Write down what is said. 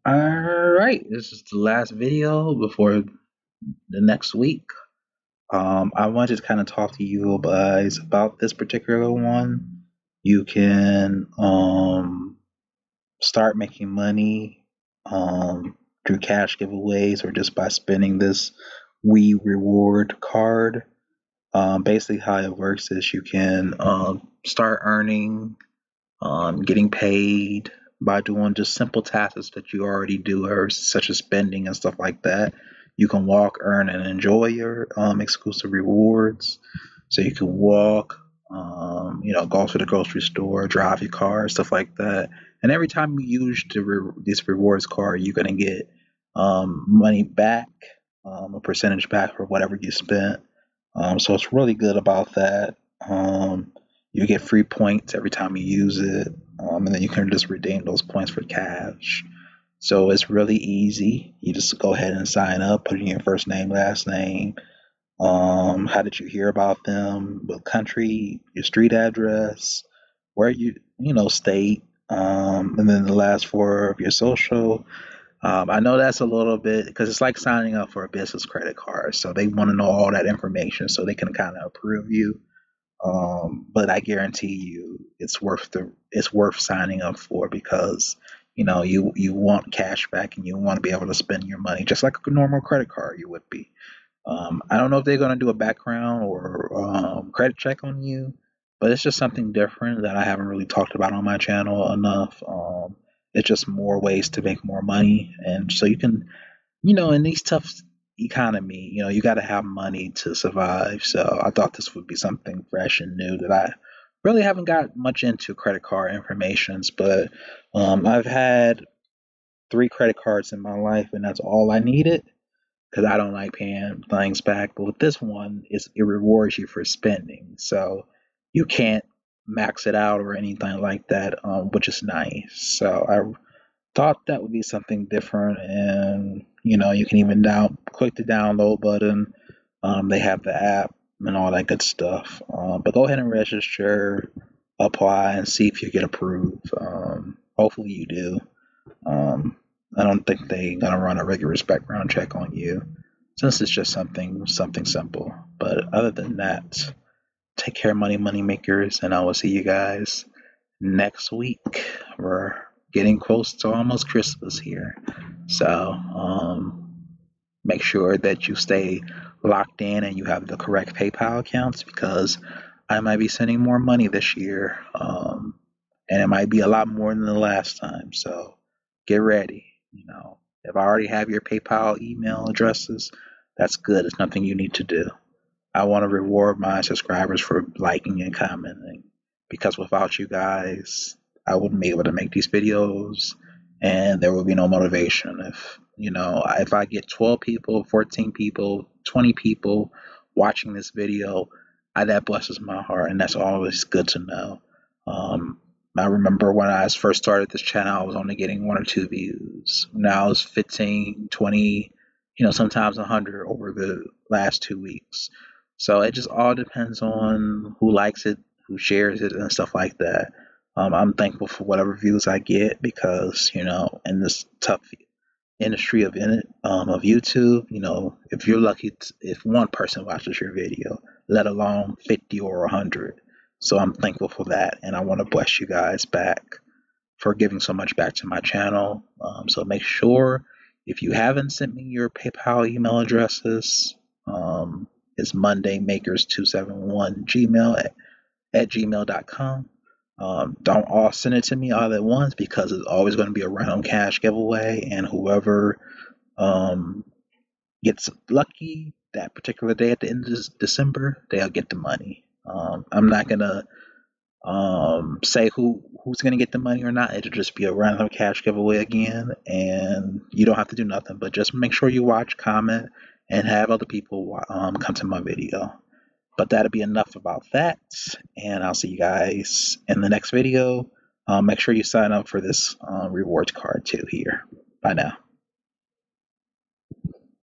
Alright, this is the last video before the next week. I wanted to kind of talk to you guys about this particular one. You can start making money through cash giveaways or just by spending this WeReward card. Basically, how it works is you can start earning getting paid by doing just simple tasks that you already do, or such as spending and stuff like that. You can walk, earn, and enjoy your exclusive rewards. So you can walk, go to the grocery store, drive your car, stuff like that. And every time you use this rewards card, you're gonna get money back, a percentage back for whatever you spent. So it's really good about that. You get free points every time you use it, and then you can just redeem those points for cash. So it's really easy. You just go ahead and sign up, put in your first name, last name, how did you hear about them, what country, your street address, where state, and then the last four of your social. I know that's a little bit because it's like signing up for a business credit card. So they want to know all that information so they can kind of approve you. But I guarantee you, it's worth signing up for because you want cash back and you want to be able to spend your money just like a normal credit card you would be. I don't know if they're going to do a background or credit check on you, but it's just something different that I haven't really talked about on my channel enough. It's just more ways to make more money, and so you can, in these tough economy, you got to have money to survive. So I thought this would be something fresh and new that I really haven't got much into credit card informations, but I've had three credit cards in my life, and that's all I needed because I don't like paying things back. But with this one, it rewards you for spending, so you can't max it out or anything like that, which is nice. So I thought that would be something different, and you can even click the download button. They have the app and all that good stuff. But go ahead and register, apply, and see if you get approved. Hopefully you do. Um, I don't think they're gonna run a rigorous background check on you, since it's just something simple. But other than that, take care, money makers, and I will see you guys next week. We're getting close to almost Christmas here, so make sure that you stay locked in and you have the correct PayPal accounts because I might be sending more money this year, and it might be a lot more than the last time. So get ready. If I already have your PayPal email addresses, that's good. It's nothing you need to do. I want to reward my subscribers for liking and commenting because without you guys, I wouldn't be able to make these videos and there would be no motivation. If I get 12 people, 14 people, 20 people watching this video, that blesses my heart and that's always good to know. I remember when I first started this channel, I was only getting one or two views. Now it's 15, 20, sometimes 100 over the last 2 weeks. So it just all depends on who likes it, who shares it, and stuff like that. I'm thankful for whatever views I get because in this tough industry of YouTube, if you're lucky, if one person watches your video, let alone 50 or 100. So I'm thankful for that, and I want to bless you guys back for giving so much back to my channel. So make sure if you haven't sent me your PayPal email addresses, it's mondaymakers271 at gmail.com. Don't all send it to me all at once because it's always going to be a random cash giveaway, and whoever um, gets lucky that particular day at the end of December, they'll get the money. I'm not gonna say who's gonna get the money or not. It'll just be a random cash giveaway again, and you don't have to do nothing but just make sure you watch, comment, and have other people come to my video. But that'll be enough about that, and I'll see you guys in the next video. Make sure you sign up for this rewards card too here. Bye now.